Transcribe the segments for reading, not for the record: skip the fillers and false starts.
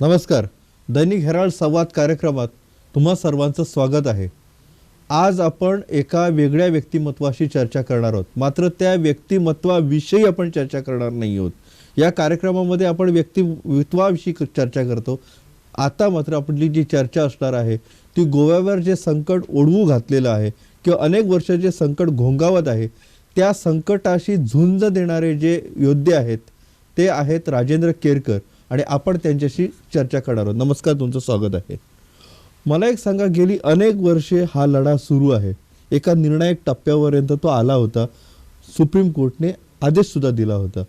नमस्कार. दैनिक हेराल्ड संवाद कार्यक्रमात तुम्हा सर्वांचं स्वागत आहे. आज आपण एका वेगळ्या व्यक्तिमत्वाशी चर्चा करणार आहोत. मात्र त्या व्यक्तिमत्वाविषयी आपण चर्चा करणार नाही आहोत. या कार्यक्रमामध्ये आपण व्यक्तिमत्वाविषयी चर्चा करतो. आता मात्र आपली जी चर्चा असणार आहे ती गोव्यावर जे संकट ओढवू घातलेलं आहे किंवा अनेक वर्ष जे संकट घोंगावत आहे त्या संकटाशी झुंज देणारे जे योद्धे आहेत ते आहेत राजेंद्र केरकर आणि आपण त्यांच्याशी चर्चा करणार आहोत. नमस्कार, तुमचं स्वागत आहे. मला एक सांगा, गेली अनेक वर्षे हा लढा सुरू आहे. एका निर्णायक टप्प्यापर्यंत तो आला होता. सुप्रीम कोर्टने आदेश सुद्धा दिला होता.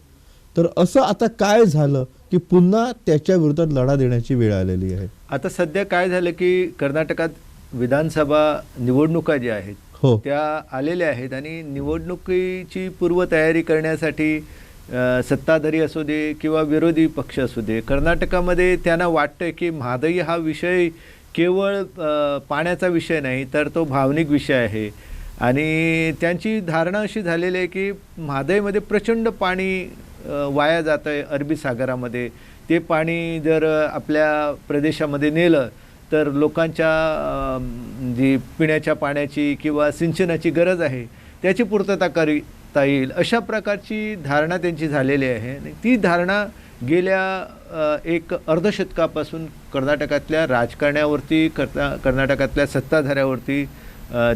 तर असं आता काय झालं की पुन्हा त्याच्या विरोधात लढा देण्याची वेळ आलेली आहे? आता सध्या काय झालं की कर्नाटकात विधानसभा निवडणुका ज्या आहेत त्या आलेल्या आहेत आणि निवडणुकीची पूर्वतयारी करण्यासाठी सत्ताधारी असू दे किंवा विरोधी पक्ष असू दे, कर्नाटकामध्ये त्यांना वाटतं की महागाई हा विषय केवळ पाण्याचा विषय नाही तर तो भावनिक विषय आहे. आणि त्यांची धारणा अशी झालेली आहे की महागाईमध्ये प्रचंड पाणी वाया जातं आहे अरबी सागरामध्ये. ते पाणी जर आपल्या प्रदेशामध्ये नेलं तर लोकांच्या जी पिण्याच्या पाण्याची किंवा सिंचनाची गरज आहे त्याची पूर्तता करता येईल अशा प्रकारची धारणा त्यांची झालेली आहे. आणि ती धारणा गेल्या एक अर्धशतकापासून कर्नाटकातल्या राजकारण्यावरती कर्नाटकातल्या सत्ताधाऱ्यावरती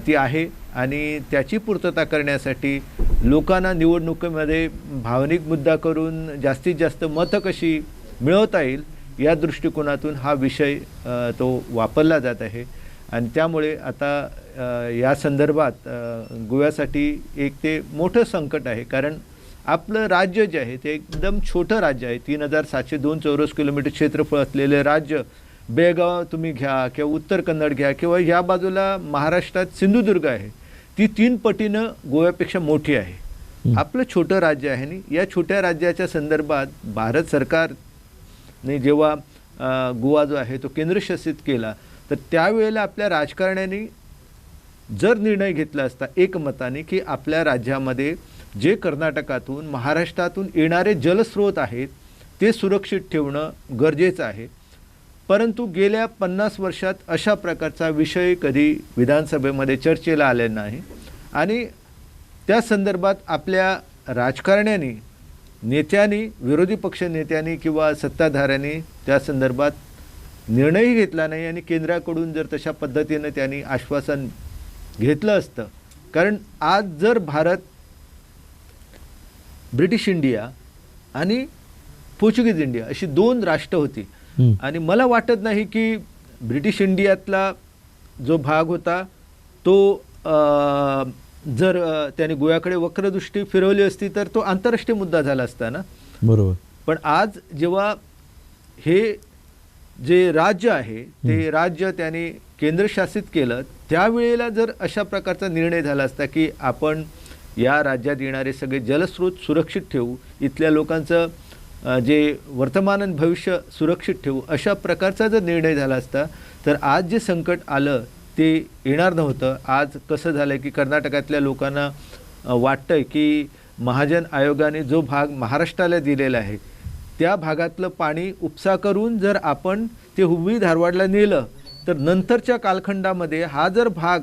ती आहे. आणि त्याची पूर्तता करण्यासाठी लोकांना निवडणुकीमध्ये भावनिक मुद्दा करून जास्तीत जास्त मतं कशी मिळवता येईल या दृष्टिकोनातून हा विषय तो वापरला जात आहे. आणि त्यामुळे आता या संदर्भात गोव्यासाठी एक ते मोठं संकट आहे. कारण आपलं राज्य जे आहे ते एकदम छोटं राज्य आहे. 3702 चौरस किलोमीटर क्षेत्रफळ असलेले राज्य. बेळगाव तुम्ही घ्या किंवा उत्तर कन्नड घ्या किंवा या बाजूला महाराष्ट्रात सिंधुदुर्ग आहे, ती 3 पटीनं गोव्यापेक्षा मोठी आहे. आपलं छोटं राज्य आहे आणि या छोट्या राज्याच्या संदर्भात भारत सरकारने जेव्हा गोवा जो आहे तो केंद्रशासित केला तर त्यावेळेला आपल्या राजकारण्यांनी जर निर्णय घेतला असता एकमताने की आपल्या राज्यामध्ये जे कर्नाटकातून महाराष्ट्रातून येणारे जलस्रोत आहेत ते सुरक्षित ठेवणं गरजेचं आहे. परंतु गेल्या 50 वर्षात अशा प्रकारचा विषय कधी विधानसभेमध्ये चर्चेला आलेला नाही. आणि त्या संदर्भात आपल्या राजकारण्यांनी, नेत्यांनी, विरोधी पक्ष नेत्यांनी किंवा सत्ताधाऱ्यांनी त्या संदर्भात निर्णयही घेतला नाही. आणि केंद्राकडून जर तशा पद्धतीनं त्यांनी आश्वासन घेतलं असतं, कारण आज जर भारत ब्रिटिश इंडिया आणि पोर्चुगीज इंडिया अशी 2 राष्ट्र होती. आणि मला वाटत नाही की ब्रिटिश इंडियातला जो भाग होता तो जर त्याने गोव्याकडे वक्रदृष्टी फिरवली असती तर तो आंतरराष्ट्रीय मुद्दा झाला असता ना. बरोबर. पण आज जेव्हा हे जे राज्य आहे ते राज्य त्याने केंद्रशासित केलं त्यावेळेला जर अशा प्रकारचा निर्णय झाला असता की आपण या राज्यात येणारे सगळे जलस्रोत सुरक्षित ठेवू, इथल्या लोकांचं जे वर्तमान आणि भविष्य सुरक्षित ठेवू, अशा प्रकारचा जर निर्णय झाला असता तर आज जे संकट आलं ते येणार नव्हतं. आज कसं झालं की कर्नाटकातल्या लोकांना वाटतं की महाजन आयोगाने जो भाग महाराष्ट्राला दिलेला आहे त्या भागातलं पाणी उपसा करून जर आपण ते हुबळी धारवाडला नेलं तर नंतरच्या कालखंडामध्ये हा जर भाग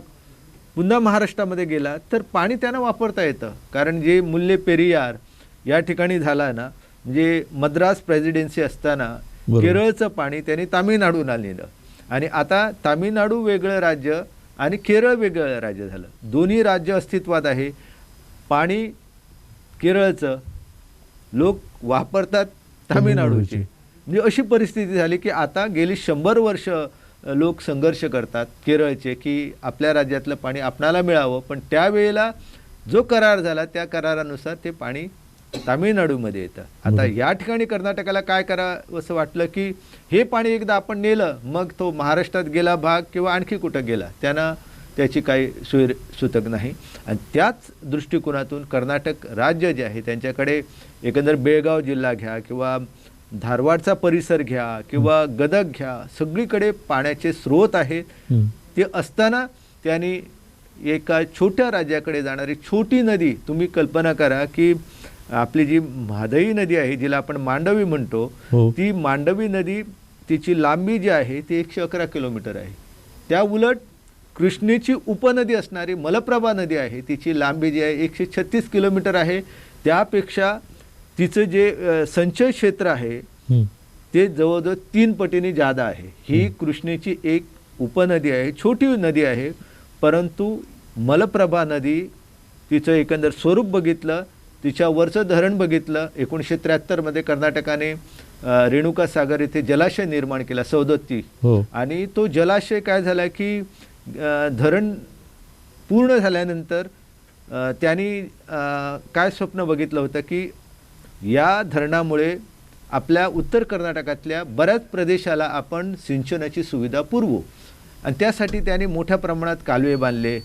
पुन्हा महाराष्ट्रामध्ये गेला तर पाणी त्यांना वापरता येतं. कारण जे मुल्ले पेरियार या ठिकाणी झाला ना, म्हणजे मद्रास प्रेसिडेन्सी असताना केरळचं पाणी त्यांनी तामिळनाडूला नेलं. आणि आता तामिळनाडू वेगळं राज्य आणि केरळ वेगळं राज्य झालं. दोन्ही राज्य अस्तित्वात आहे. पाणी केरळचं लोक वापरतात तामिळनाडूचे. म्हणजे अशी परिस्थिती झाली की आता गेली 100 वर्ष लोक संघर्ष करतात केरळचे की आपल्या राज्यातलं पाणी आपणाला मिळावं. पण त्यावेळेला जो करार झाला त्या करारानुसार ते पाणी तामिळनाडूमध्ये येतं. आता या ठिकाणी कर्नाटकाला काय करावं असं वाटलं की हे पाणी एकदा आपण नेलं मग तो महाराष्ट्रात गेला भाग किंवा आणखी कुठं गेला त्यांना त्याची काही सुतक नाही. आणि त्याच दृष्टिकोनातून कर्नाटक राज्य जे आहे त्यांच्याकडे एकंदर बेळगाव जिल्हा घ्या किंवा धारवाडचा परिसर घ्या किंवा गदग घ्या, सगळीकडे पाण्याचे स्रोत आहेत. ते असताना त्यांनी एका छोट्या राज्याकडे जाणारी छोटी नदी, तुम्ही कल्पना करा की आपली जी म्हादई नदी आहे जिला आपण मांडवी म्हणतो, ती मांडवी नदी तिची लांबी जी आहे ती 111 किलोमीटर आहे. त्या उलट कृष्णेची उपनदी असणारी मलप्रभा नदी आहे, तिची लांबी जी आहे 136 किलोमीटर आहे. त्यापेक्षा तिचं जे संचय क्षेत्र आहे ते जवळजवळ 3 पटीने जादा आहे. ही कृष्णेची एक उपनदी आहे, छोटी नदी आहे, परंतु मलप्रभा नदी तिचं एकंदर स्वरूप बघितलं, तिच्यावरचं धरण बघितलं. 1973 मध्ये कर्नाटकाने रेणुका सागर येथे जलाशय निर्माण केला सौदत्ती. आणि तो जलाशय काय झाला की धरण पूर्ण झाल्यानंतर त्यांनी काय स्वप्न बघितलं होतं की या धरणामुळे आपल्या उत्तर कर्नाटकातल्या बऱ्याच प्रदेशाला आपण सिंचनाची सुविधा पुरवू. आणि त्यासाठी त्यांनी मोठ्या प्रमाणात कालवे बांधले,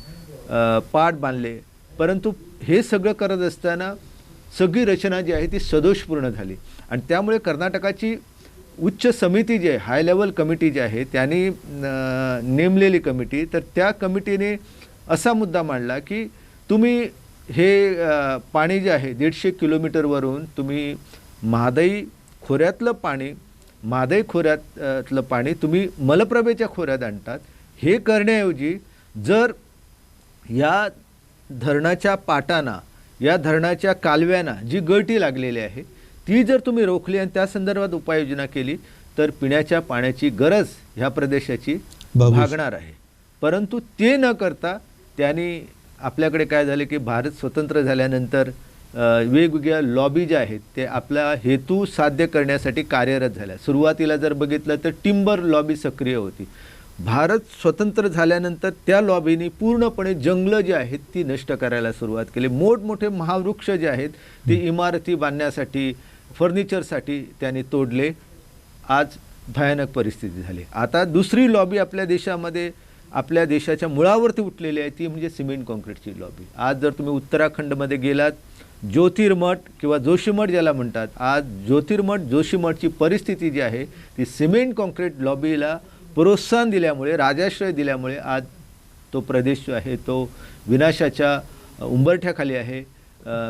पाट बांधले. परंतु हे सगळं करत असताना सगळी रचना जी आहे ती सदोषपूर्ण झाली. आणि त्यामुळे कर्नाटकाची उच्च समिती जी आहे, हाय लेवल कमिटी जी आहे, त्यांनी नेमलेली कमिटी, तर त्या कमिटीने असा मुद्दा मांडला की तुम्ही हे पाणी जे आहे 150 किलोमीटरवरून तुम्ही महादाई खोऱ्यातलं पाणी तुम्ही मलप्रभेच्या खोऱ्यात आणतात. हे करण्याऐवजी जर या धरणाच्या पाटांना, या धरणाच्या कालव्यांना जी गळती लागलेली आहे ती जर तुम्ही रोखली आणि त्या संदर्भात उपाययोजना केली तर पिण्याच्या पाण्याची गरज ह्या प्रदेशाची भागणार आहे. परंतु ते न करता त्यांनी आपल्याकडे काय झाले की भारत स्वतंत्र झाल्यानंतर वेगवेगळ्या लॉबी ज्या आहेत ते आपला हेतू साध्य करण्यासाठी कार्यरत झाल्या. सुरुवातीला जर बघितलं तर टिंबर लॉबी सक्रिय होती. भारत स्वतंत्र झाल्यानंतर त्या लॉबीनी पूर्णपणे जंगलं जी आहेत ती नष्ट करायला सुरुवात केली. मोठमोठे महावृक्ष जे आहेत ते इमारती बांधण्यासाठी, फर्निचरसाठी त्यांनी तोडले. आज भयानक परिस्थिती झाली. आता दुसरी लॉबी आपल्या देशामध्ये, आपल्या देशाच्या मुळावरती उठलेली आहे, ती म्हणजे सिमेंट कॉन्क्रीटची लॉबी. आज जर तुम्ही उत्तराखंडमध्ये गेलात, ज्योतिर्मठ किंवा जोशीमठ ज्याला म्हणतात, आज ज्योतिर्मठ जोशीमठची परिस्थिती जी आहे ती सिमेंट कॉन्क्रीट लॉबीला प्रोत्साहन दिल्यामुळे, राजाश्रय दिल्यामुळे आज तो प्रदेश जो आहे तो विनाशाच्या उंबरठ्याखाली आहे.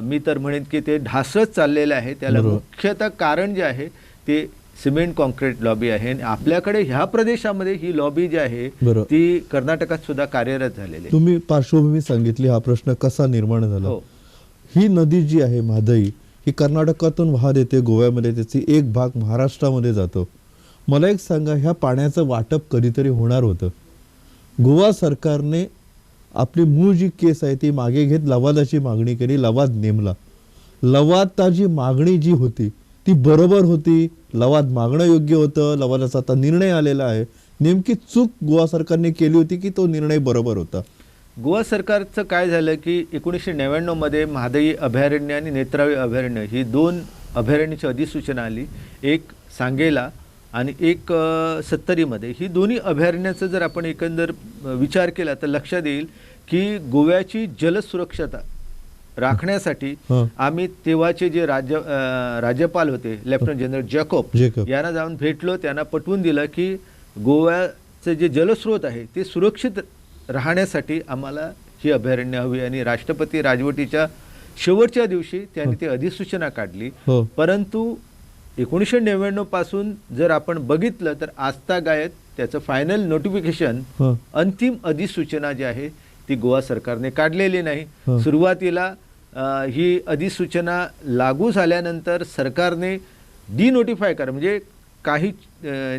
मी तर म्हणेन की ते ढासळत चाललेलं आहे. त्याला मुख्यतः कारण जे आहे ते सिमेंट कॉन्क्रीट लॉबी आहे. आणि आपल्याकडे ह्या प्रदेशामध्ये ही लॉबी जी आहे ती कर्नाटकात सुद्धा कार्यरत झालेली आहे. तुम्ही पार्श्वभूमी सांगितली, हा प्रश्न कसा निर्माण झाला. ही नदी जी आहे महादाई, ही कर्नाटकातून वाहत येते गोव्यामध्ये, त्याची एक भाग महाराष्ट्रामध्ये जातो. मला एक सांगा, ह्या पाण्याचं वाटप कधीतरी होणार होतं. गोवा सरकारने आपली मूळ जी केस आहे ती मागे घेत लवादाची मागणी केली, लवाद नेमला. लवादाची मागणी जी होती ती बरोबर होती, लवाद मागणं योग्य होतं, लवादाचा आता निर्णय आलेला आहे. नेमकी चूक गोवा सरकारने केली होती की तो निर्णय बरोबर होता? गोवा सरकारचं काय झालं की 1999 मध्ये महादाई अभयारण्य आणि नेत्रावळी अभयारण्य ही 2 अभयारण्याची अधिसूचना आली. एक सांगेला आणि एक सत्तरीमध्ये. ही दोन्ही अभयारण्याचा जर आपण एकंदर विचार केला तर लक्षात येईल की गोव्याची जलसुरक्षता राखण्यासाठी आम्ही तेव्हाचे जे राज्यपाल होते लेफ्टनंट जनरल जॅकोब यांना जाऊन भेटलो. त्यांना पटवून दिलं की गोव्याचे जे जलस्रोत आहे ते सुरक्षित राहण्यासाठी आम्हाला ही अभयारण्य हवी. आणि राष्ट्रपती राजवटीच्या शेवटच्या दिवशी त्यांनी ती अधिसूचना काढली. परंतु 1999 पासून जर आपण बघितलं तर आजतागायत त्याचं फायनल नोटिफिकेशन, अंतिम अधिसूचना जी आहे ती गोवा सरकारने काढलेली नाही. सुरुवातीला ही अधिसूचना लागू झाल्यानंतर सरकारने डिनोटिफाय करा, म्हणजे काही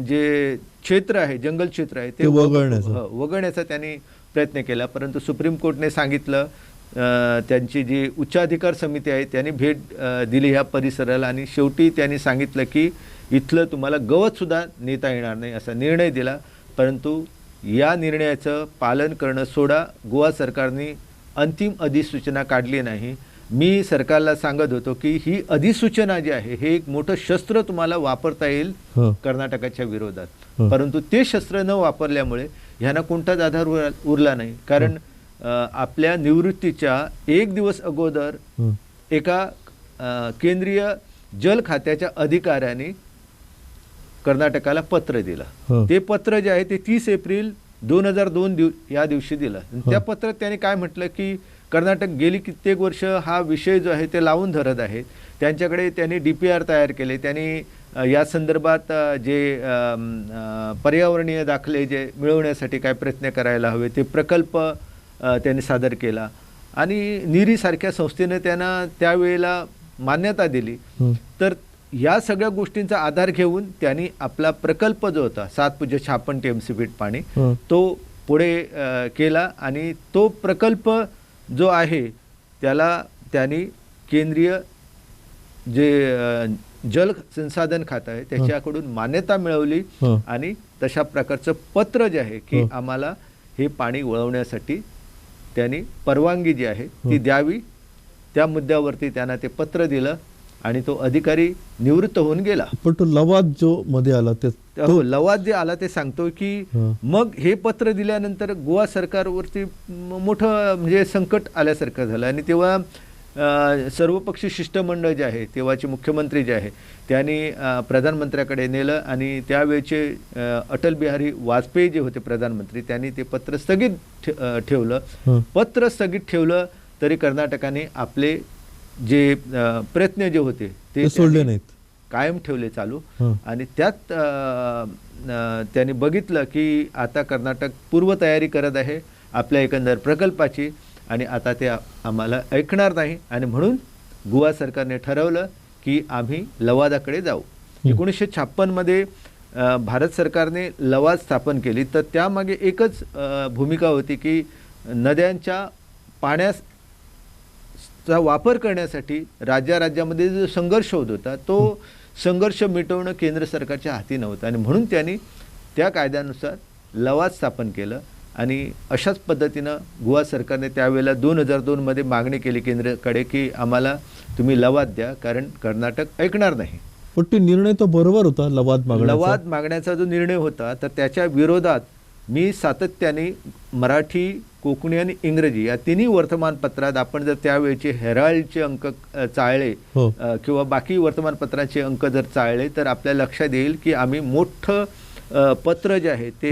जे क्षेत्र आहे, जंगल क्षेत्र आहे ते वगळण्याचा त्यांनी प्रयत्न केला. परंतु सुप्रीम कोर्टने सांगितलं, त्यांची जी उच्चाधिकार समिती आहे त्यांनी भेट दिली ह्या परिसराला आणि शेवटी त्यांनी सांगितलं की इथलं तुम्हाला गवतसुद्धा नेता येणार नाही असा निर्णय दिला. परंतु या निर्णयाचं पालन करणं सोडा, गोवा सरकारने अंतिम अधिसूचना काढली नाही. मी सरकारला सांगत होतो की ही अधिसूचना जी आहे हे एक मोठं शस्त्र तुम्हाला वापरता येईल कर्नाटकाच्या विरोधात. परंतु ते शस्त्र न वापरल्यामुळे ह्यांना कोणताच आधार उरला नाही. कारण आपल्या निवृत्तीच्या 1 दिवस अगोदर एका केंद्रीय जल खात्याच्या अधिकाऱ्याने कर्नाटकाला पत्र दिलं. ते पत्र जे आहे ते 30 एप्रिल 2002 या दिवशी दिलं. त्या पत्रात त्यांनी काय म्हटलं की कर्नाटक गेली कित्येक वर्ष हा विषय जो आहे ते लावून धरत आहे. त्यांच्याकडे त्यांनी DPR तयार केले, त्यांनी या संदर्भात जे पर्यावरणीय दाखले जे मिळवण्यासाठी काय प्रयत्न करायला हवे ते प्रकल्प त्यांनी सादर केला आणि नीरीसारख्या संस्थेने त्यांना त्यावेळेला मान्यता दिली. तर या सगळ्या गोष्टींचा आधार घेऊन त्यांनी आपला प्रकल्प जो होता 7.56 TMC फीट पाणी तो पुढे केला आणि तो प्रकल्प जो आहे त्याला त्यांनी केंद्रीय जे जल संसाधन खातं आहे त्याच्याकडून मान्यता मिळवली आणि तशा प्रकारचं पत्र जे आहे की आम्हाला हे पाणी वळवण्यासाठी त्यांनी परवानगी जी आहे ती द्यावी. त्या मुद्द्यावरती त्यांना ते पत्र दिलं आणि तो अधिकारी निवृत्त होऊन गेला. पण तो लवाद जो मध्ये आला ते हो, लवाद जे आला ते सांगतो की मग हे पत्र दिल्यानंतर गोवा सरकारवरती मोठं म्हणजे संकट आल्यासारखं झालं आणि तेव्हा सर्वपक्षीय शिष्टमंडळ जे आहे तेव्हाचे मुख्यमंत्री जे आहे त्यांनी प्रधानमंत्र्याकडे नेलं आणि त्यावेळेचे अटल बिहारी वाजपेयी जे होते प्रधानमंत्री त्यांनी ते पत्र स्थगित ठेवलं. पत्र स्थगित ठेवलं तरी कर्नाटकाने आपले जे प्रयत्न जे होते ते सोडले नाहीत, कायम ठेवले चालू. आणि त्यात त्यांनी बघितलं की आता कर्नाटक पूर्वतयारी करत आहे आपल्या एकंदर प्रकल्पाची आणि आता ते आम्हाला ऐकणार नाही आणि म्हणून गोवा सरकारने ठरवलं की आम्ही लवादाकडे जाऊ. 1956 मध्ये भारत सरकारने लवाद स्थापन केली. तर त्यामागे एकच भूमिका होती की नद्यांच्या पाण्याचा वापर करण्यासाठी राज्यामध्ये जो संघर्ष होत होता तो संघर्ष मिटवणं केंद्र सरकारच्या हाती नव्हतं आणि म्हणून त्यांनी त्या कायद्यानुसार लवाद स्थापन केलं. आणि अशाच पद्धतीनं गोवा सरकारने त्यावेळेला 2002 मध्ये मागणी केली केंद्राकडे की आम्हाला तुम्ही लवाद द्या कारण कर्नाटक ऐकणार नाही. पण तो निर्णय तो बरोबर होता लवाद मागण्याचा जो निर्णय होता तर त्याच्या विरोधात मी सातत्याने मराठी, कोकणी आणि इंग्रजी या तिन्ही वर्तमानपत्रात आपण जर त्यावेळेचे हेराल्डचे अंक चाळले किंवा बाकी वर्तमानपत्रांचे अंक जर चाळले तर आपल्या लक्षात येईल की आम्ही मोठं पत्र जे आहे ते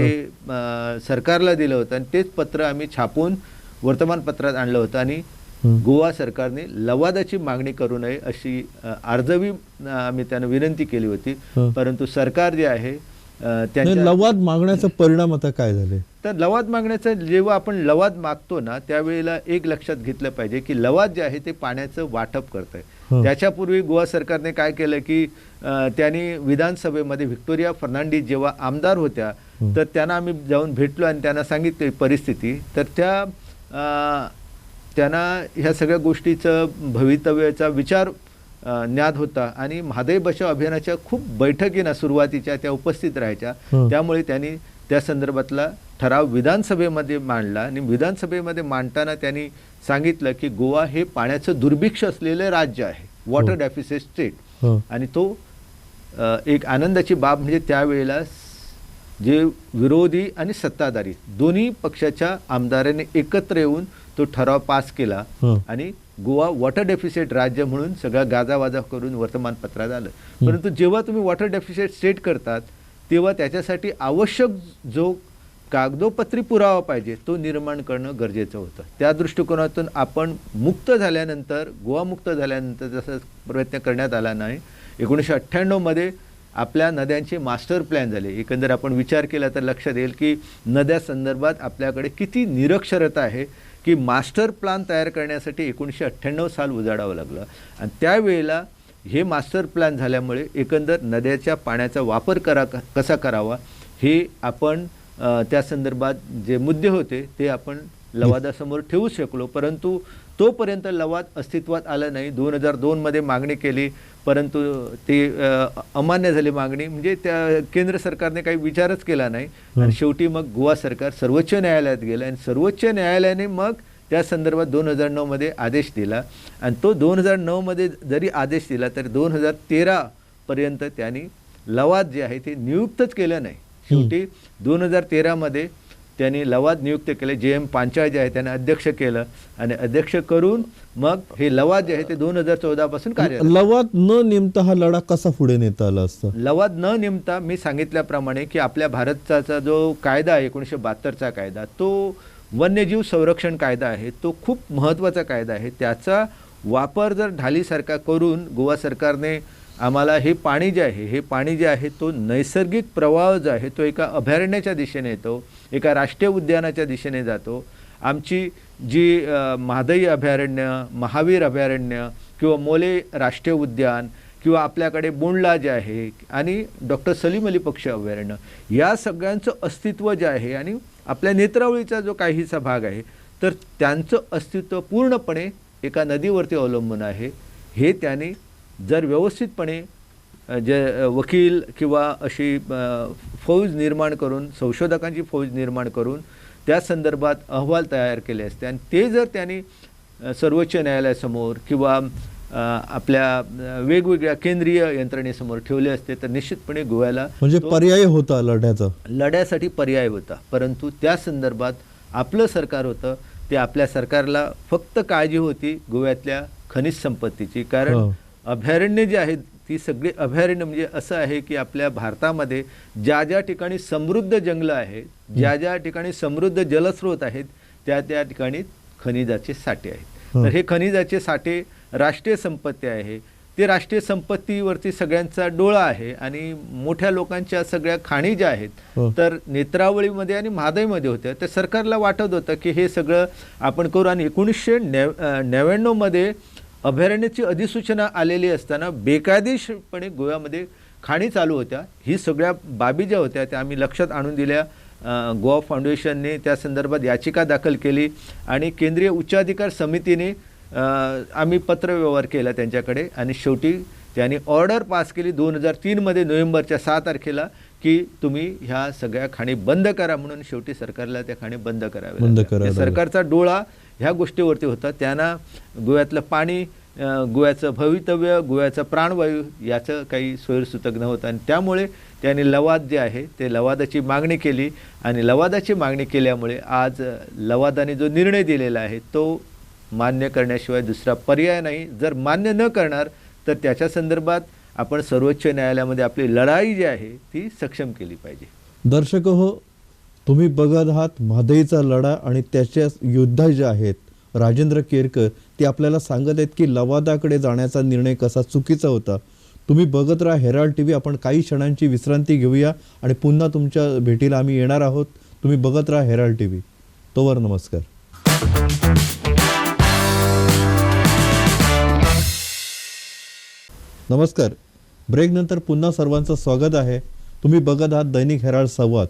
सरकारला दिलं होतं आणि तेच पत्र आम्ही छापून वर्तमानपत्रात आणलं होतं आणि गोवा सरकारने लवादाची मागणी करू नये अशी अर्जवी आम्ही त्यांना विनंती केली होती. परंतु सरकार जे आहे त्यांच्या लवाद मागण्याचा परिणाम आता काय झाले तर लवाद मागण्याचा जेव्हा आपण लवाद मागतो ना त्यावेळेला एक लक्षात घेतलं पाहिजे की लवाद जे आहे ते पाण्याचं वाटप करत आहे. त्याच्यापूर्वी गोवा सरकारने काय केलं की त्यांनी विधानसभेमध्ये व्हिक्टोरिया फर्नांडिस जेव्हा आमदार होत्या तर त्यांना आम्ही जाऊन भेटलो आणि त्यांना सांगितली परिस्थिती. तर त्यांना ह्या सगळ्या गोष्टीचं भवितव्याचा विचार ज्ञात होता आणि महादेव बचाव अभियानाच्या खूप बैठकींना सुरुवातीच्या त्या उपस्थित राहायच्या. त्यामुळे त्यांनी त्या संदर्भातला ठराव विधानसभेमध्ये मांडला आणि विधानसभेमध्ये मांडताना त्यांनी सांगितलं की गोवा हे पाण्याचं दुर्भिक्ष असलेलं राज्य आहे, वॉटर डेफिसिट स्टेट. आणि तो एक आनंदाची बाब म्हणजे त्यावेळेला जे विरोधी आणि सत्ताधारी दोन्ही पक्षाच्या आमदारांनी एकत्र येऊन तो ठराव पास केला आणि गोवा वॉटर डेफिसिट राज्य म्हणून सगळा गाजावाजा करून वर्तमानपत्रात आलं. परंतु जेव्हा तुम्ही वॉटर डेफिसिट स्टेट करतात तेव्हा त्याच्यासाठी आवश्यक जो कागदोपत्री पुरावा पाहिजे तो निर्माण करणं गरजेचं होतं. त्या दृष्टिकोनातून आपण मुक्त झाल्यानंतर गोवा मुक्त झाल्यानंतर जसं प्रयत्न करण्यात आला नाही. 1998 मध्ये आपल्या नद्यांचे मास्टर प्लॅन झाले. एकंदर आपण विचार केला तर लक्षात येईल की नद्या संदर्भात आपल्याकडे किती निरक्षरता आहे की मास्टर प्लॅन तयार करण्यासाठी 1998 साल उजाडावं लागलं. आणि त्यावेळेला हे मास्टर प्लॅन झाल्यामुळे एकंदर नद्याच्या पाण्याचा वापर कसा करावा हे आपण त्या संदर्भात जे मुद्दे होते ते आपण लवादासमोर ठेवू शकलो. परंतु तोपर्यंत लवाद अस्तित्वात आलं नाही. 2002 मध्ये मागणी केली परंतु ते अमान्य झाली मागणी. म्हणजे त्या केंद्र सरकारने काही विचारच केला नाही आणि शेवटी मग गोवा सरकार सर्वोच्च न्यायालयात गेलं आणि सर्वोच्च न्यायालयाने मग त्या संदर्भात 2009 मध्ये आदेश दिला. आणि तो 2009 मध्ये जरी आदेश दिला तरी 2013 पर्यंत त्यांनी लवाद जे आहे ते नियुक्तच केलं नाही. शेवटी 2013 मध्ये त्यांनी लवाद नियुक्त केले. JM पांचाळ जे आहे त्याने अध्यक्ष केलं आणि अध्यक्ष करून मग हे लवाद जे आहे ते 2014 पासून कार्य. लवाद न नेमता हा लढा कसा पुढे नेता आला असता? लवाद न नेमता मी सांगितल्याप्रमाणे की आपल्या भारताचा जो कायदा आहे 1972चा कायदा तो वन्यजीव संरक्षण कायदा आहे. तो खूप महत्त्वाचा कायदा आहे. त्याचा वापर जर ढालीसारखा करून गोवा सरकारने आम्हाला हे पाणी जे आहे, हे पाणी जे आहे तो नैसर्गिक प्रवाह जो आहे तो एका अभयारण्याच्या दिशेने येतो, एका राष्ट्रीय उद्यानाच्या दिशेने जातो. आमची जी म्हादई अभयारण्य, महावीर अभयारण्य किंवा मोले राष्ट्रीय उद्यान किंवा आपल्याकडे बोंडला जे आहे आणि डॉक्टर सलीम अली पक्षी अभयारण्य, या सगळ्यांचं अस्तित्व जे आहे आणि आपल्या नेत्रावळीचा जो काहीसा भाग आहे तर त्यांचं अस्तित्व पूर्णपणे एका नदीवरती अवलंबून आहे. हे त्याने जर व्यवस्थितपणे जे वकील किंवा अशी फौज निर्माण करून, संशोधकांची फौज निर्माण करून त्या संदर्भात अहवाल तयार केले असते आणि ते जर त्यांनी सर्वोच्च न्यायालयासमोर किंवा आपल्या वेगवेगळ्या केंद्रीय यंत्रणेसमोर ठेवले असते तर निश्चितपणे गोव्याला म्हणजे पर्याय होता लढ्यासाठी पर्याय होता. परंतु त्या संदर्भात आपलं सरकार होतं, ते आपल्या सरकारला फक्त काळजी होती गोव्यातल्या खनिज संपत्तीची. कारण अभयारण्य जे आहेत ती सगळी अभयारण्य म्हणजे असं आहे की आपल्या भारतामध्ये ज्या ज्या ठिकाणी समृद्ध जंगलं आहेत, ज्या ज्या ठिकाणी समृद्ध जलस्रोत आहेत त्या त्या ठिकाणी खनिजाचे साठे आहेत. तर हे खनिजाचे साठे राष्ट्रीय संपत्ती आहे. ते राष्ट्रीय संपत्तीवरती सगळ्यांचा डोळा आहे आणि मोठ्या लोकांच्या सगळ्या खाणी ज्या आहेत तर नेत्रावळीमध्ये आणि म्हादईमध्ये होत्या. तर सरकारला वाटत होतं की हे सगळं आपण करू. आणि 1999 मध्ये अभयारण्याची अधिसूचना आलेली असताना बेकायदेशीरपणे गोव्यामध्ये खाणी चालू होत्या. ही सगळ्या बाबी ज्या होत्या त्या आम्ही लक्षात आणून दिल्या. गोवा फाउंडेशनने त्या संदर्भात याचिका दाखल केली आणि केंद्रीय उच्चाधिकार समितीने आम्ही पत्रव्यवहार केला त्यांच्याकडे आणि शेवटी त्यांनी ऑर्डर पास केली 2003 मध्ये नोव्हेंबरच्या 6 तारखेला की तुम्ही ह्या सगळ्या खाणी बंद करा म्हणून. शेवटी सरकारला त्या खाणी बंद कराव्या. सरकारचा डोळा ह्या गोष्टीवरती होता. त्यांना गोव्यातलं पाणी, गोव्याचं भवितव्य, गोव्याचा प्राणवायू याचं काही सोयीसुतक नव्हतं आणि त्यामुळे त्यांनी लवाद जे आहे ते लवादाची मागणी केली आणि लवादाची मागणी केल्यामुळे आज लवादाने जो निर्णय दिलेला आहे तो मान्य करण्याशिवाय दुसरा पर्याय नाही. जर मान्य न करणार तर त्याच्या संदर्भात आपण सर्वोच्च न्यायालयामध्ये आपली लढाई जी आहे ती सक्षम केली पाहिजे. दर्शक हो, तुम्ही बघत आहात म्हादईचा लढा आणि त्याच्या योद्धा जे आहेत राजेंद्र केरकर ते आपल्याला सांगत आहेत की लवादाकडे जाण्याचा निर्णय कसा चुकीचा होता. तुम्ही बघत राहा हेराल्ड TV. आपण काही क्षणांची विश्रांती घेऊया आणि पुन्हा तुमच्या भेटीला आम्ही येणार आहोत. तुम्ही बघत राहा हेराल्ड TV. तोवर नमस्कार. नमस्कार. ब्रेक नंतर पुन्हा सर्वांचं स्वागत आहे. तुम्ही बघत आहात दैनिक हेराल्ड संवाद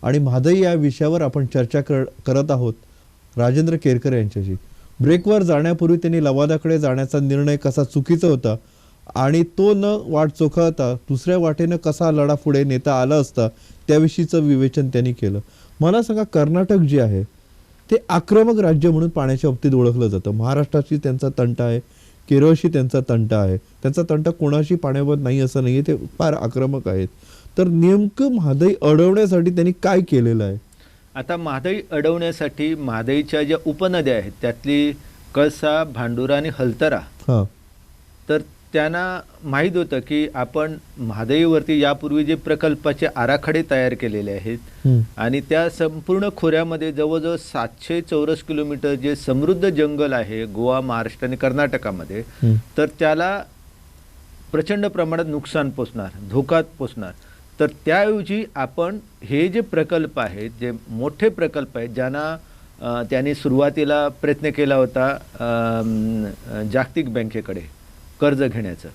आणि म्हादई या विषयावर आपण चर्चा करत आहोत राजेंद्र केरकर यांच्याशी. ब्रेकवर जाण्यापूर्वी त्यांनी लवादाकडे जाण्याचा निर्णय कसा चुकीचा होता आणि तो न वाट चोखाळता दुसऱ्या वाटेनं कसा लढा पुढे नेता आला असता त्याविषयीचं विवेचन त्यांनी केलं. मला सांगा, कर्नाटक जे आहे ते आक्रमक राज्य म्हणून पाण्याच्या बाबतीत ओळखलं जातं. महाराष्ट्राशी त्यांचा तंटा आहे, केरळशी त्यांचा तंटा आहे. त्यांचा तंटा कोणाशी पाण्याबाबत नाही असं नाही आहे, ते फार आक्रमक आहेत. तर नेमकं म्हादई अडवण्यासाठी त्यांनी काय केलेलं आहे? आता म्हादई अडवण्यासाठी म्हादईच्या ज्या उपनद्या आहेत त्यातली कळसा, भांडुरा आणि हलतरा, तर त्यांना माहीत होतं की आपण म्हादईवरती यापूर्वी जे प्रकल्पाचे आराखडे तयार केलेले आहेत आणि त्या संपूर्ण खोऱ्यामध्ये जवळजवळ 700 चौरस किलोमीटर जे समृद्ध जंगल आहे गोवा, महाराष्ट्र आणि कर्नाटकामध्ये, तर त्याला प्रचंड प्रमाणात नुकसान पोचणार, धोका पोचणार. तर त्याऐवजी आपण हे जे प्रकल्प आहेत, जे मोठे प्रकल्प आहेत ज्यांना त्यांनी सुरुवातीला प्रयत्न केला होता जागतिक बँकेकडे कर्ज घेण्याचं,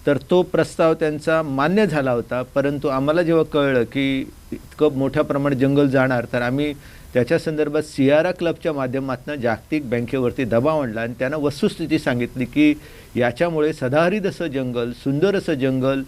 तर तो प्रस्ताव त्यांचा मान्य झाला होता. परंतु आम्हाला जेव्हा कळलं की इतकं मोठ्या प्रमाणात जंगल जाणार तर आम्ही त्याच्या संदर्भात सियारा क्लबच्या माध्यमातून जागतिक बँकेवरती दबाव आणला आणि त्यांना वस्तुस्थिती सांगितली की याच्यामुळे सदाहरित असं जंगल, सुंदर असं जंगल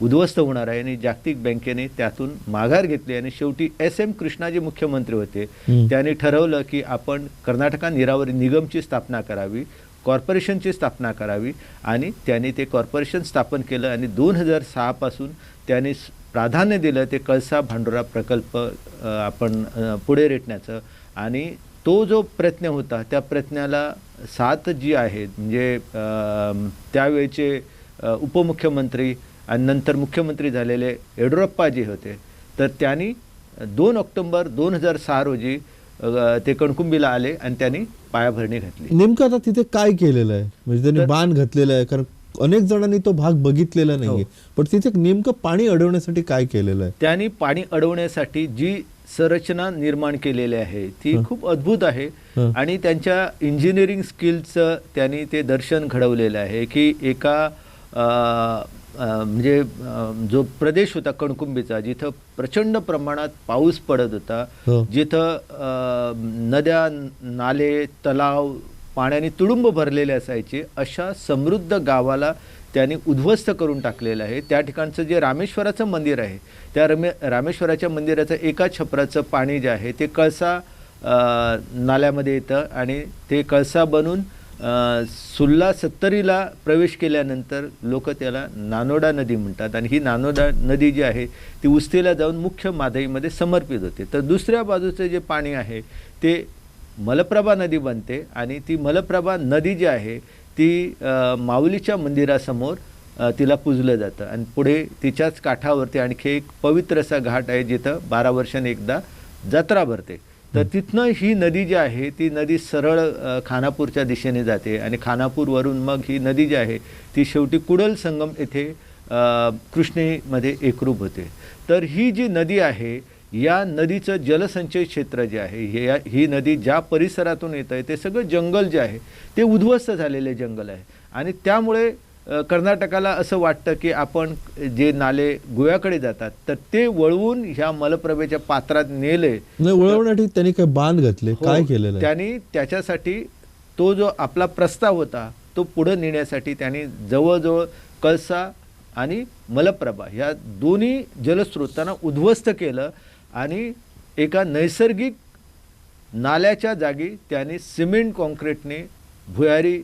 उद्ध्वस्त होणार आहे आणि जागतिक बँकेने त्यातून माघार घेतली. आणि शेवटी SM कृष्णा जे मुख्यमंत्री होते त्यांनी ठरवलं की आपण कर्नाटका नीरावरी निगमची स्थापना करावी, कॉर्पोरेशनची स्थापना करावी आणि त्यांनी ते कॉर्पोरेशन स्थापन केलं आणि 2006 पासून त्यांनी प्राधान्य दिलं ते कळसा भांडुरा प्रकल्प आपण पुढे रेटण्याचं. आणि तो जो प्रयत्न होता त्या प्रयत्नाला साथ जी आहेत म्हणजे त्यावेळचे उपमुख्यमंत्री आणि नंतर मुख्यमंत्री झालेले येडियुरप्पा जे होते, तर त्यांनी 2 ऑक्टोबर 2006 रोजी ते कणकुंबीला आले आणि त्यांनी पायाभरणी घातली. नेमकं आता तिथे काय केलेलं आहे? म्हणजे त्यांनी बाण घातलेलं आहे, कारण अनेक जणांनी तो भाग बघितलेला नाहीये, पण तिथे नेमकं पाणी अडवण्यासाठी काय केलेलं आहे? त्यांनी पाणी अडवण्यासाठी जी संरचना निर्माण केलेली आहे ती खूप अद्भुत आहे आणि त्यांच्या इंजिनिअरिंग स्किलचं त्यांनी ते दर्शन घडवलेलं आहे की एका म्हणजे जो प्रदेश होता कणकुंबीचा, जिथं प्रचंड प्रमाणात पाऊस पडत होता, जिथं नद्या, नाले, तलाव पाण्याने तुडुंब भरलेले असायचे, अशा समृद्ध गावाला त्यांनी उद्ध्वस्त करून टाकलेलं आहे. त्या ठिकाणचं जे रामेश्वराचं मंदिर आहे, त्या रामेश्वराच्या मंदिराचं एका छपराचं पाणी जे आहे ते कळसा नाल्यामध्ये येतं आणि ते कळसा बनून सुल्ला 70ला प्रवेश केल्यानंतर लोक त्याला नानोडा नदी म्हणतात आणि ही नानोडा नदी जी आहे ती उस्तेला जाऊन मुख्य माधईमध्ये समर्पित होते. तर दुसऱ्या बाजूचं जे पाणी आहे ते मलप्रभा नदी बनते आणि ती मलप्रभा नदी जी आहे ती माऊलीच्या मंदिरासमोर तिला पूजलं जातं आणि पुढे तिच्याच काठावरती आणखी एक पवित्र असा घाट आहे जिथं 12 वर्षांनी एकदा जत्रा भरते. तर तिथनं ही नदी जी आहे ती नदी सरळ खानापूरच्या दिशेने जाते आणि खानापूरवरून मग ही नदी जी आहे ती शेवटी कुडल संगम येथे कृष्णेमध्ये एकरूप होते. तर ही जी नदी आहे या नदीचं जलसंचय क्षेत्र जे आहे, ही नदी ज्या परिसरातून येत आहे ते सगळं जंगल जे आहे ते उद्ध्वस्त झालेले जंगल आहे आणि त्यामुळे कर्नाटकाला असं वाटतं की आपण जे नाले गोव्याकडे जातात तर ते वळवून ह्या मलप्रभेच्या पात्रात नेले. वळवण्यासाठी त्यांनी काय बांध घातले, काय केलेलं? त्यांनी त्याच्यासाठी तो जो आपला प्रस्ताव होता तो पुढे नेण्यासाठी त्यांनी जवळजवळ कळसा आणि मलप्रभा ह्या दोन्ही जलस्रोतांना उद्ध्वस्त केलं आणि एका नैसर्गिक नाल्याच्या जागी त्यांनी सिमेंट कॉन्क्रीटने भुयारी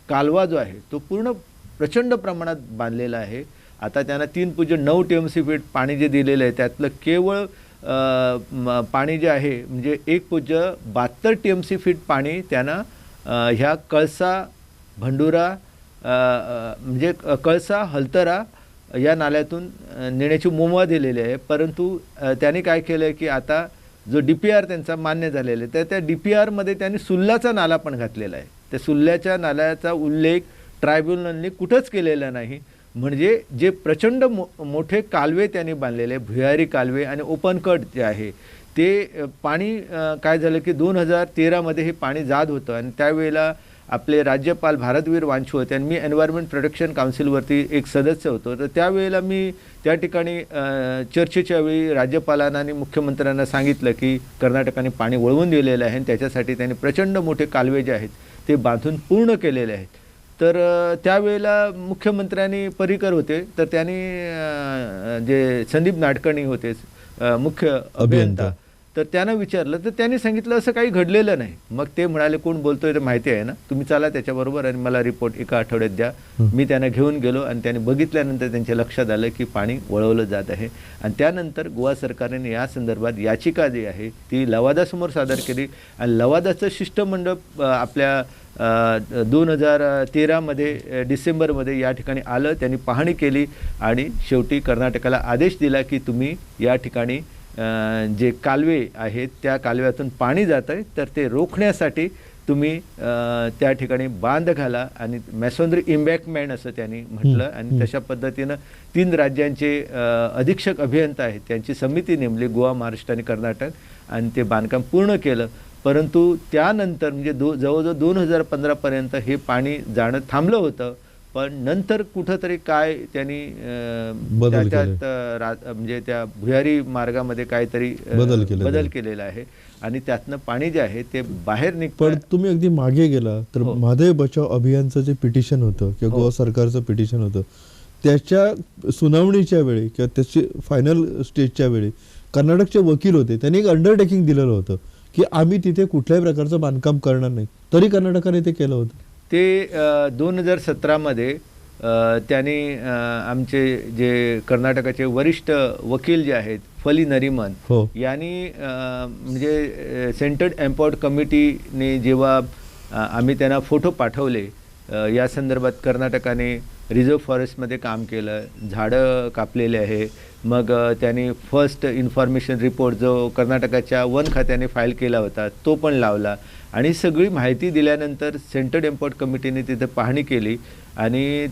कालवा जो आहे तो पूर्ण प्रचंड प्रमाणात बांधलेला आहे. आता त्यांना 3.9 TMC फीट पाणी जे दिलेलं आहे त्यातलं केवळ पाणी जे आहे म्हणजे 1.72 TMC फीट पाणी त्यांना ह्या कळसा, भंडुरा म्हणजे कळसा, हलतरा या नाल्यातून नेण्याची मुभा दिलेली आहे. परंतु त्यांनी काय केलं आहे की आता जो DPR त्यांचा मान्य झालेला आहे तर त्या DPRमध्ये त्यांनी सुल्लाचा नाला पण घातलेला आहे. त्या सुल्ल्याच्या नाल्याचा उल्लेख ट्रायब्युनलने कुठंच केलेला नाही. म्हणजे जे प्रचंड मोठे कालवे त्यांनी बांधलेले, भुयारी कालवे आणि ओपन कट जे आहे ते पाणी काय झालं की 2013मध्ये हे पाणी जात होतं आणि त्यावेळेला आपले राज्यपाल भारतवीर वांचू होते आणि मी एन्व्हायरमेंट प्रोटेक्शन काउन्सिलवरती एक सदस्य होतो. तर त्यावेळेला मी त्या ठिकाणी चर्चेच्या वेळी राज्यपालांना आणि मुख्यमंत्र्यांना सांगितलं की कर्नाटकाने पाणी वळवून दिलेलं आहे आणि त्याच्यासाठी त्यांनी प्रचंड मोठे कालवे जे आहेत ते बांधून पूर्ण केलेले आहेत. तर त्यावेळेला मुख्यमंत्र्यांनी पर्रिकर होते तर त्यांनी जे संदीप नाडकर्णी होते मुख्य अभियंता, तर त्यांना विचारलं तर त्यांनी सांगितलं असं काही घडलेलं नाही. मग ते म्हणाले कोण बोलतोय ते माहिती आहे ना, तुम्ही चला त्याच्याबरोबर आणि मला रिपोर्ट एका आठवड्यात द्या. मी त्यांना घेऊन गेलो आणि त्यांनी बघितल्यानंतर त्यांच्या लक्षात आलं की पाणी वळवलं जात आहे आणि त्यानंतर गोवा सरकारने या संदर्भात याचिका जी आहे ती लवादासमोर सादर केली आणि लवादाचं शिष्टमंडळ आपल्या 2013मध्ये डिसेंबरमध्ये या ठिकाणी आलं. त्यांनी पाहणी केली आणि शेवटी कर्नाटकाला आदेश दिला की तुम्ही या ठिकाणी जे कालवे आहेत त्या कालव्यातून पाणी जात आहे तर ते रोखण्यासाठी तुम्ही त्या ठिकाणी बांध घाला आणि मॅसोनरी इम्बॅक्टमेंट असं त्यांनी म्हटलं आणि तशा पद्धतीनं 3 राज्यांचे अधीक्षक अभियंता आहेत त्यांची समिती नेमली, गोवा, महाराष्ट्र आणि कर्नाटक, आणि ते बांधकाम पूर्ण केलं. परंतु त्यानंतर म्हणजे जवळजवळ 2015पर्यंत हे पाणी जाणं थांबलं होतं. पण नंतर कुठंतरी काय त्यांनी त्याच्यात म्हणजे त्या भुयारी मार्गामध्ये काहीतरी बदल केलेला आहे आणि त्यातनं पाणी जे आहे ते बाहेर निघतं. पण तुम्ही अगदी मागे गेला तर माधव बचाव अभियानचं जे पिटिशन होतं किंवा गोवा सरकारचं पिटिशन होतं त्याच्या सुनावणीच्या वेळी किंवा त्याची फायनल स्टेजच्या वेळी कर्नाटकचे वकील होते, त्यांनी एक अंडरटेकिंग दिलेलं होतं की आम्ही तिथे कुठल्याही प्रकारचं बांधकाम करणार नाही, तरी कर्नाटकाने ते केलं होतं. ते 2017मध्ये त्यांनी आमचे जे कर्नाटकाचे वरिष्ठ वकील जे आहेत फली नरिमन यांनी म्हणजे सेंट्रल एम्पॉवर्ड कमिटीने जेव्हा आम्ही त्यांना फोटो पाठवले या संदर्भात कर्नाटकाने रिझर्व्ह फॉरेस्टमध्ये काम केलं, झाडं कापलेले आहे. मग त्यांनी फर्स्ट इन्फॉर्मेशन रिपोर्ट जो कर्नाटकाच्या वन खात्याने फाईल केला होता तो पण लावला आणि सगळी माहिती दिल्यानंतर सेंट्रल इम्पोर्ट कमिटीने तिथे पाहणी केली आणि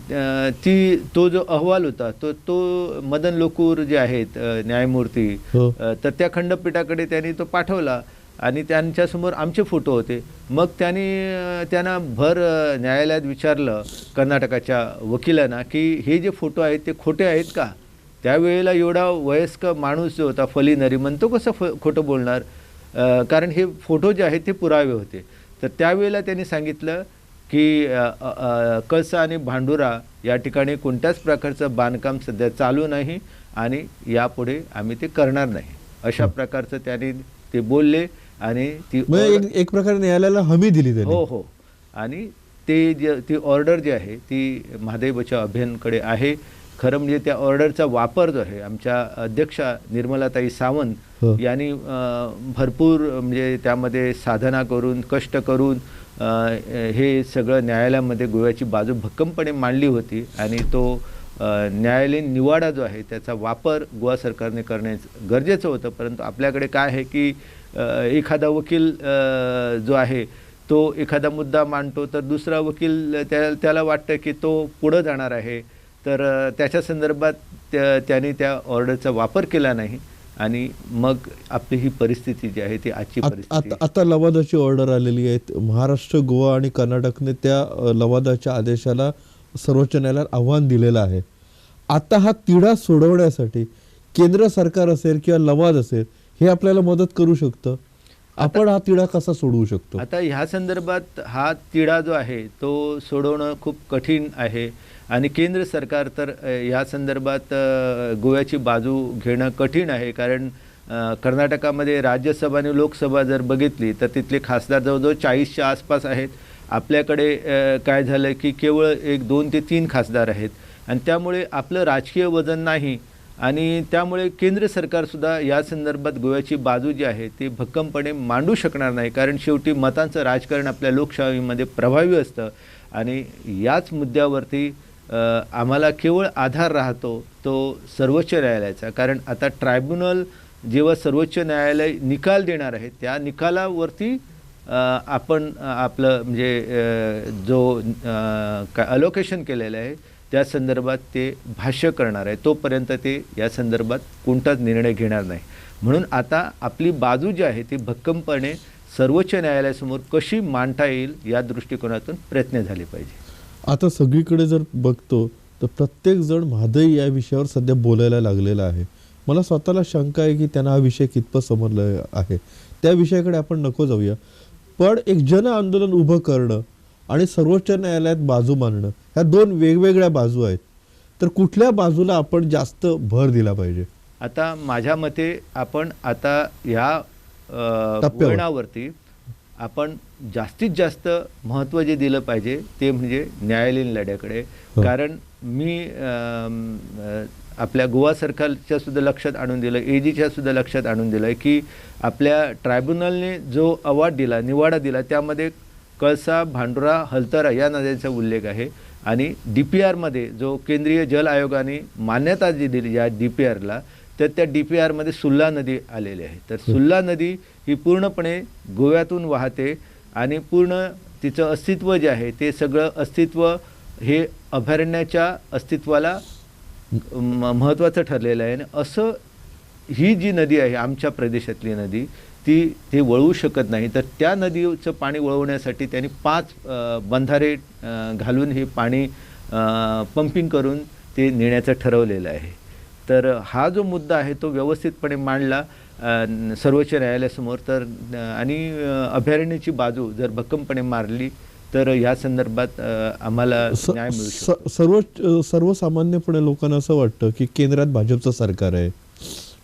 तो जो अहवाल होता तो मदन लोकूर जे आहेत न्यायमूर्ती, तर त्या खंडपीठाकडे त्यांनी तो पाठवला आणि त्यांच्यासमोर आमचे फोटो होते. मग त्यांना भर न्यायालयात विचारलं कर्नाटकाच्या वकिलांना की हे जे फोटो आहेत ते खोटे आहेत का. त्यावेळेला एवढा वयस्कर माणूस जो होता फली नरिमन तो कसं खोटं बोलणार, कारण हे फोटो जे आहेत ते पुरावे होते. तर त्यावेळेला त्यांनी सांगितलं की कळसा आणि भांडुरा या ठिकाणी कोणत्याच प्रकारचं बांधकाम सध्या चालू नाही आणि यापुढे आम्ही ते करणार नाही, अशा प्रकारचं त्यांनी ते बोलले आणि ती एक प्रकारे न्यायालयाला हमी दिली त्यांनी. हो. आणि ती ऑर्डर जी आहे ती महादेव बचाव अभियानकडे आहे. खरं म्हणजे त्या ऑर्डरचा वापर जो आहे आमच्या अध्यक्षा निर्मलाताई सावंत यांनी भरपूर म्हणजे त्यामध्ये साधना करून कष्ट करून हे सगळं न्यायालयामध्ये गोव्याची बाजू भक्कमपणे मांडली होती आणि तो न्यायालयीन निवाडा जो आहे त्याचा वापर गोवा सरकारने करणे गरजेचं होतं. परंतु आपल्याकडे काय आहे की एखादा वकील जो आहे तो एखादा मुद्दा मांडतो तर दुसरा वकील त्याला वाटतं की तो पुढं जाणार आहे, तर त्याच्या संदर्भात त्यांनी त्या ऑर्डरचा वापर केला नाही आणि मग आपली ही परिस्थिती जी आहे ती आजची परिस्थिती. आता लवादाची ऑर्डर आलेली आहे. महाराष्ट्र, गोवा आणि कर्नाटकने त्या लवादाच्या आदेशाला सर्वोच्च न्यायालयात आव्हान दिलेलं आहे. आता हा तिढा सोडवण्यासाठी केंद्र सरकार असेल किंवा लवाद असेल हे आपल्याला मदत करू शकतं. आपण हा तिढा कसा सोडवू शकतो? आता ह्या संदर्भात हा तिढा जो आहे तो सोडवणं खूप कठीण आहे आणि केंद्र सरकार तर या संदर्भात गोव्याची बाजू घेणं कठीण आहे. कारण कर्नाटकामध्ये राज्यसभा आणि लोकसभा जर बघितली तर तिथले खासदार जवळजवळ 40च्या आसपास आहेत. आपल्याकडे काय झालं की केवळ 1, 2 ते 3 खासदार आहेत आणि त्यामुळे आपलं राजकीय वजन नाही आणि त्यामुळे केंद्र सरकारसुद्धा या संदर्भात गोव्याची बाजू जी आहे ती भक्कमपणे मांडू शकणार नाही. कारण शेवटी मतांचं राजकारण आपल्या लोकशाहीमध्ये प्रभावी असतं आणि याच मुद्द्यावरती आम्हाला केवळ आधार राहतो तो सर्वोच्च न्यायालयाचा. कारण आता ट्रायब्युनल जेव्हा सर्वोच्च न्यायालय निकाल देणार आहे त्या निकालावरती आपण आपलं म्हणजे जो काय अलोकेशन केलेलं आहे त्या संदर्भात ते भाष्य करणार आहे. तोपर्यंत ते या संदर्भात कोणताच निर्णय घेणार नाही. म्हणून आता आपली बाजू जी आहे ती भक्कमपणे सर्वोच्च न्यायालयासमोर कशी मांडता येईल या दृष्टिकोनातून प्रयत्न झाले पाहिजे. आता सगळीकडे जर बघतो तर प्रत्येक जण म्हादई या विषयावर सध्या बोलायला लागलेला आहे. मला स्वतःला शंका आहे की त्यांना हा विषय कितपत समजला आहे. त्या विषयाकडे आपण नको जाऊया. पण एक जन आंदोलन उभं करणं आणि सर्वोच्च न्यायालयात बाजू मांडणं ह्या दोन वेगवेगळ्या बाजू आहेत. तर कुठल्या बाजूला आपण जास्त भर दिला पाहिजे? आता माझ्या मते आपण आता या वळणावरती आपण जास्तीत जास्त महत्त्व जे दिलं पाहिजे ते म्हणजे न्यायालयीन लढ्याकडे. कारण मी आपल्या गोवा सरकारच्या सुद्धा लक्षात आणून दिलं, एजीच्या सुद्धा लक्षात आणून दिलं आहे की आपल्या ट्रायब्युनलने जो अवॉर्ड दिला, निवाडा दिला त्यामध्ये कळसा, भांडुरा, हलतरा या नद्यांचा उल्लेख आहे आणि DPRमध्ये जो केंद्रीय जल आयोगाने मान्यता जी दिली या DPRला तर त्या DPRमध्ये सुल्ला नदी आलेली आहे. तर सुल्ला नदी ही पूर्णपणे गोव्यातून वाहते आणि पूर्ण तिचं अस्तित्व जे आहे ते सगळं अस्तित्व हे अभयारण्याच्या अस्तित्वाला महत्त्वाचं ठरलेलं आहे. आणि असं ही जी नदी आहे आमच्या प्रदेशातली नदी ती वळवू शकत नाही. तर त्या नदीचं पाणी वळवण्यासाठी त्यांनी 5 बंधारे घालून हे पाणी पंपिंग करून ते नेण्याचं ठरवलेलं आहे. तर हा जो मुद्दा आहे तो व्यवस्थितपणे मांडला सर्वोच्च न्यायालयासमोर तर आणि अभयारण्याची बाजू जर भक्कमपणे मारली तर या संदर्भात आम्हाला न्याय मिळू शकतो. सर्वसामान्यपणे लोकांना असं वाटतं की केंद्रात भाजपचं सरकार आहे,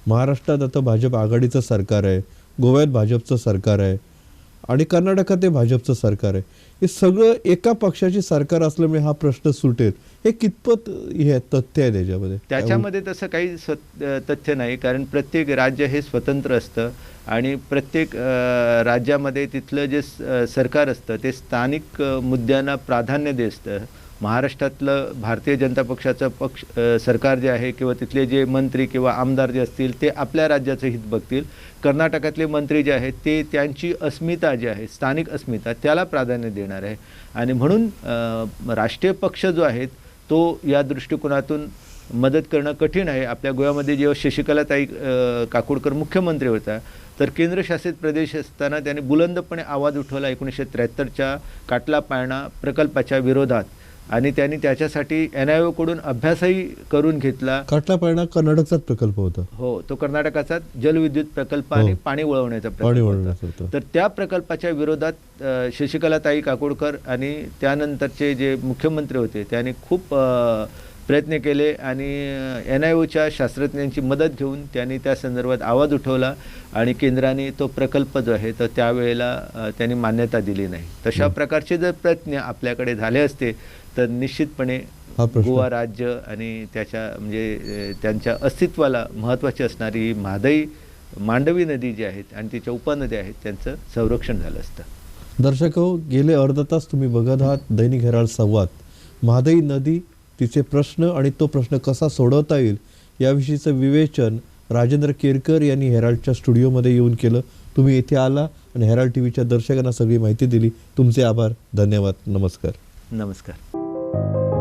महाराष्ट्रात आता भाजप आघाडीचं सरकार आहे, गोव्यात भाजपचं सरकार आहे आणि कर्नाटकात हे भाजपचं सरकार आहे. हे सगळं एका पक्षाची सरकार असल्यामुळे हा प्रश्न सुटेल हे कितपत हे तथ्य आहे त्याच्यामध्ये? त्याच्यामध्ये तसं काही तथ्य नाही. कारण प्रत्येक राज्य हे स्वतंत्र असतं आणि प्रत्येक राज्यामध्ये तिथलं जे सरकार असतं ते स्थानिक मुद्द्यांना प्राधान्य देत असतं. महाराष्ट्रातलं भारतीय जनता पक्षाचं सरकार जे आहे किंवा तिथले जे मंत्री किंवा आमदार जे असतील ते आपल्या राज्याचं हित बघतील. कर्नाटकातले मंत्री जे आहेत ते त्यांची अस्मिता जी आहे, स्थानिक अस्मिता, त्याला प्राधान्य देणार आहे. आणि म्हणून राष्ट्रीय पक्ष जो आहे तो या दृष्टिकोनातून मदत करणं कठीण आहे. आपल्या गोव्यामध्ये जेव्हा शशिकलाताई काकोडकर मुख्यमंत्री होता तर केंद्रशासित प्रदेश असताना त्यांनी बुलंदपणे आवाज उठवला 1973च्या काटला पाळणा प्रकल्पाच्या विरोधात, आणि त्यांनी त्याच्यासाठी NIO कडून अभ्यासही करून घेतला. काटला पाळणा कर्नाटकचाच प्रकल्प होता. हो, तो कर्नाटकाचा जलविद्युत प्रकल्प आणि पाणी वळवण्याचा प्रकल्प होता. तर त्या प्रकल्पाच्या विरोधात शशिकलाताई काकोडकर आणि त्यानंतरचे जे मुख्यमंत्री होते त्यांनी खूप प्रयत्न केले आणि NIOच्या शास्त्रज्ञांची मदत घेऊन त्यांनी त्या संदर्भात आवाज उठवला आणि केंद्राने तो प्रकल्प जो आहे तर त्यावेळेला त्यांनी मान्यता दिली नाही. तशा प्रकारचे जर प्रयत्न आपल्याकडे झाले असते तर निश्चितपणे गोवा राज्य आणि त्याच्या म्हणजे त्यांच्या अस्तित्वाला महत्त्वाची असणारी मांडवी नदी जी आहेत आणि तिच्या उपनद्या आहेत त्यांचं संरक्षण झालं असतं. दर्शक हो, गेले अर्धा तास तुम्ही बघत आहात दैनिक हेराल्ड संवाद. महादाई नदी, तिचे प्रश्न आणि तो प्रश्न कसा सोडवता येईल याविषयीचं विवेचन राजेंद्र केरकर यांनी हेराल्डच्या स्टुडिओमध्ये येऊन केलं. तुम्ही इथे आला आणि हेराल्ड टीव्हीच्या दर्शकांना सगळी माहिती दिली. तुमचे आभार, धन्यवाद, नमस्कार. नमस्कार.